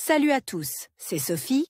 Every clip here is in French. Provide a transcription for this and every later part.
Salut à tous, c'est Sophie.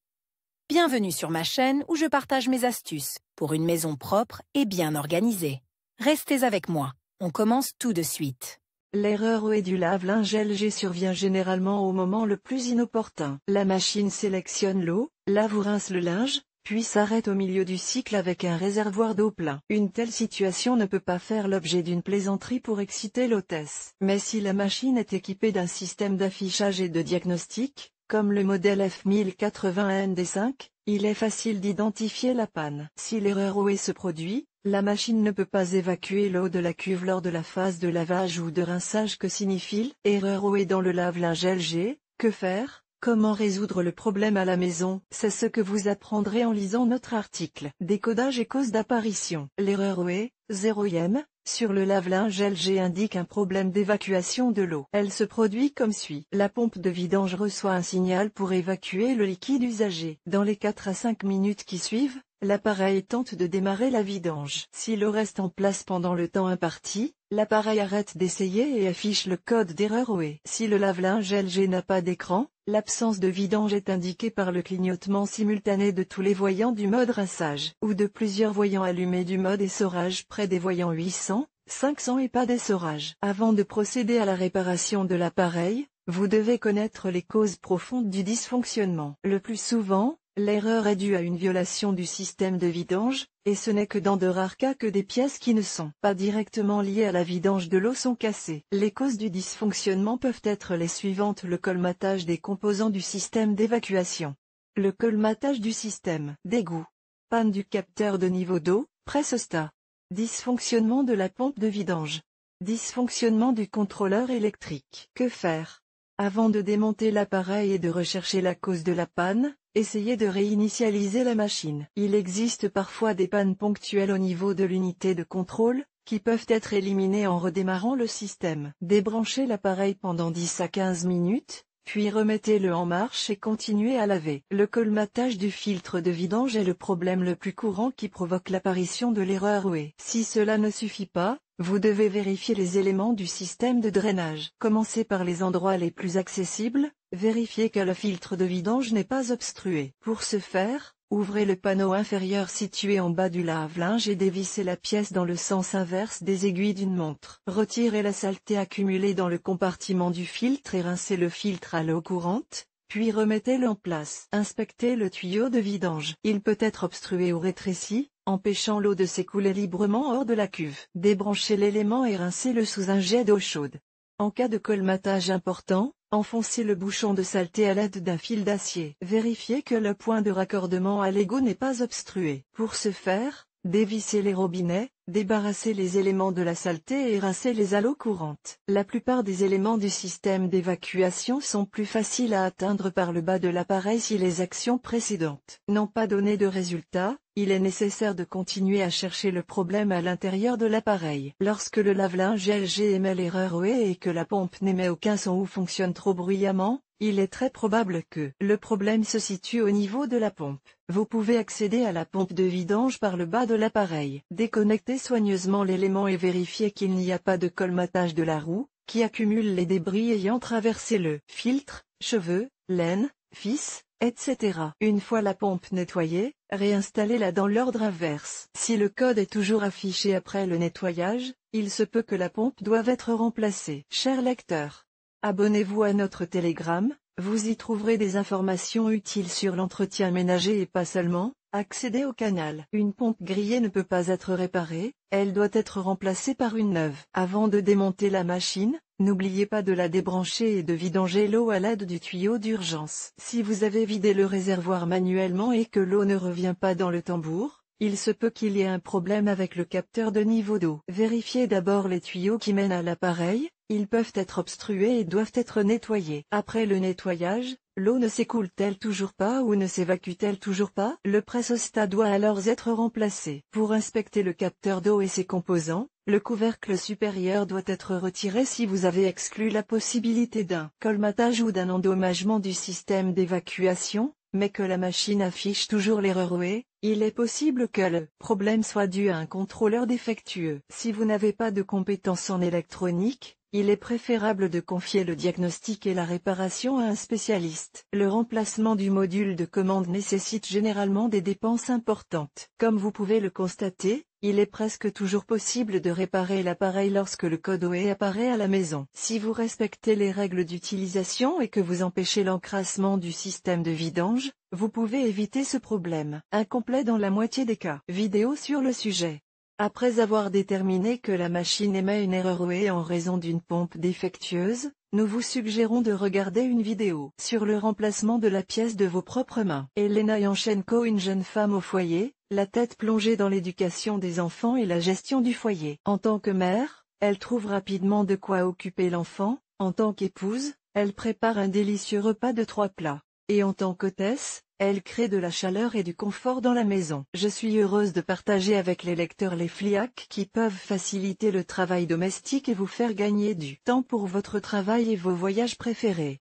Bienvenue sur ma chaîne où je partage mes astuces pour une maison propre et bien organisée. Restez avec moi, on commence tout de suite. L'erreur OE du lave-linge LG survient généralement au moment le plus inopportun. La machine sélectionne l'eau, lave ou rince le linge, puis s'arrête au milieu du cycle avec un réservoir d'eau plein. Une telle situation ne peut pas faire l'objet d'une plaisanterie pour exciter l'hôtesse. Mais si la machine est équipée d'un système d'affichage et de diagnostic, comme le modèle F1080ND5, il est facile d'identifier la panne. Si l'erreur OE se produit, la machine ne peut pas évacuer l'eau de la cuve lors de la phase de lavage ou de rinçage. Que signifie erreur OE dans le lave-linge LG? Que faire? Comment résoudre le problème à la maison? C'est ce que vous apprendrez en lisant notre article. Décodage et cause d'apparition. L'erreur OE, 0ème, sur le lave-linge LG indique un problème d'évacuation de l'eau. Elle se produit comme suit. La pompe de vidange reçoit un signal pour évacuer le liquide usagé. Dans les 4 à 5 minutes qui suivent, l'appareil tente de démarrer la vidange. Si l'eau reste en place pendant le temps imparti, l'appareil arrête d'essayer et affiche le code d'erreur OE. Si le lave-linge LG n'a pas d'écran, l'absence de vidange est indiquée par le clignotement simultané de tous les voyants du mode rinçage, ou de plusieurs voyants allumés du mode essorage près des voyants 800, 500 et pas d'essorage. Avant de procéder à la réparation de l'appareil, vous devez connaître les causes profondes du dysfonctionnement. Le plus souvent, l'erreur est due à une violation du système de vidange, et ce n'est que dans de rares cas que des pièces qui ne sont pas directement liées à la vidange de l'eau sont cassées. Les causes du dysfonctionnement peuvent être les suivantes: le colmatage des composants du système d'évacuation, le colmatage du système d'égout, panne du capteur de niveau d'eau, pressostat, dysfonctionnement de la pompe de vidange, dysfonctionnement du contrôleur électrique. Que faire? Avant de démonter l'appareil et de rechercher la cause de la panne, essayez de réinitialiser la machine. Il existe parfois des pannes ponctuelles au niveau de l'unité de contrôle, qui peuvent être éliminées en redémarrant le système. Débranchez l'appareil pendant 10 à 15 minutes, puis remettez-le en marche et continuez à laver. Le colmatage du filtre de vidange est le problème le plus courant qui provoque l'apparition de l'erreur OE. Si cela ne suffit pas, vous devez vérifier les éléments du système de drainage. Commencez par les endroits les plus accessibles, vérifiez que le filtre de vidange n'est pas obstrué. Pour ce faire, ouvrez le panneau inférieur situé en bas du lave-linge et dévissez la pièce dans le sens inverse des aiguilles d'une montre. Retirez la saleté accumulée dans le compartiment du filtre et rincez le filtre à l'eau courante, puis remettez-le en place. Inspectez le tuyau de vidange. Il peut être obstrué ou rétréci, empêchant l'eau de s'écouler librement hors de la cuve. Débranchez l'élément et rincez-le sous un jet d'eau chaude. En cas de colmatage important, enfoncez le bouchon de saleté à l'aide d'un fil d'acier. Vérifiez que le point de raccordement à l'égout n'est pas obstrué. Pour ce faire, dévissez les robinets, débarrassez les éléments de la saleté et rincez-les à l'eau courante. La plupart des éléments du système d'évacuation sont plus faciles à atteindre par le bas de l'appareil si les actions précédentes n'ont pas donné de résultat. Il est nécessaire de continuer à chercher le problème à l'intérieur de l'appareil. Lorsque le lave-linge LG émet l'erreur OE et que la pompe n'émet aucun son ou fonctionne trop bruyamment, il est très probable que le problème se situe au niveau de la pompe. Vous pouvez accéder à la pompe de vidange par le bas de l'appareil. Déconnectez soigneusement l'élément et vérifiez qu'il n'y a pas de colmatage de la roue, qui accumule les débris ayant traversé le filtre, cheveux, laine, vis, etc. Une fois la pompe nettoyée, réinstallez-la dans l'ordre inverse. Si le code est toujours affiché après le nettoyage, il se peut que la pompe doive être remplacée. Cher lecteur, abonnez-vous à notre Telegram, vous y trouverez des informations utiles sur l'entretien ménager et pas seulement. Accédez au canal. Une pompe grillée ne peut pas être réparée, elle doit être remplacée par une neuve. Avant de démonter la machine, n'oubliez pas de la débrancher et de vidanger l'eau à l'aide du tuyau d'urgence. Si vous avez vidé le réservoir manuellement et que l'eau ne revient pas dans le tambour, il se peut qu'il y ait un problème avec le capteur de niveau d'eau. Vérifiez d'abord les tuyaux qui mènent à l'appareil, ils peuvent être obstrués et doivent être nettoyés. Après le nettoyage, l'eau ne s'écoule-t-elle toujours pas ou ne s'évacue-t-elle toujours pas? Le pressostat doit alors être remplacé. Pour inspecter le capteur d'eau et ses composants, le couvercle supérieur doit être retiré si vous avez exclu la possibilité d'un colmatage ou d'un endommagement du système d'évacuation, mais que la machine affiche toujours l'erreur OE. Il est possible que le problème soit dû à un contrôleur défectueux. Si vous n'avez pas de compétences en électronique, il est préférable de confier le diagnostic et la réparation à un spécialiste. Le remplacement du module de commande nécessite généralement des dépenses importantes. Comme vous pouvez le constater, il est presque toujours possible de réparer l'appareil lorsque le code OE apparaît à la maison. Si vous respectez les règles d'utilisation et que vous empêchez l'encrassement du système de vidange, vous pouvez éviter ce problème. Incomplet dans la moitié des cas. Vidéo sur le sujet. Après avoir déterminé que la machine émet une erreur OE en raison d'une pompe défectueuse, nous vous suggérons de regarder une vidéo sur le remplacement de la pièce de vos propres mains. Elena Yanchenko, une jeune femme au foyer, la tête plongée dans l'éducation des enfants et la gestion du foyer. En tant que mère, elle trouve rapidement de quoi occuper l'enfant. En tant qu'épouse, elle prépare un délicieux repas de 3 plats. Et en tant qu'hôtesse, elle crée de la chaleur et du confort dans la maison. Je suis heureuse de partager avec les lecteurs les FLIAC qui peuvent faciliter le travail domestique et vous faire gagner du temps pour votre travail et vos voyages préférés.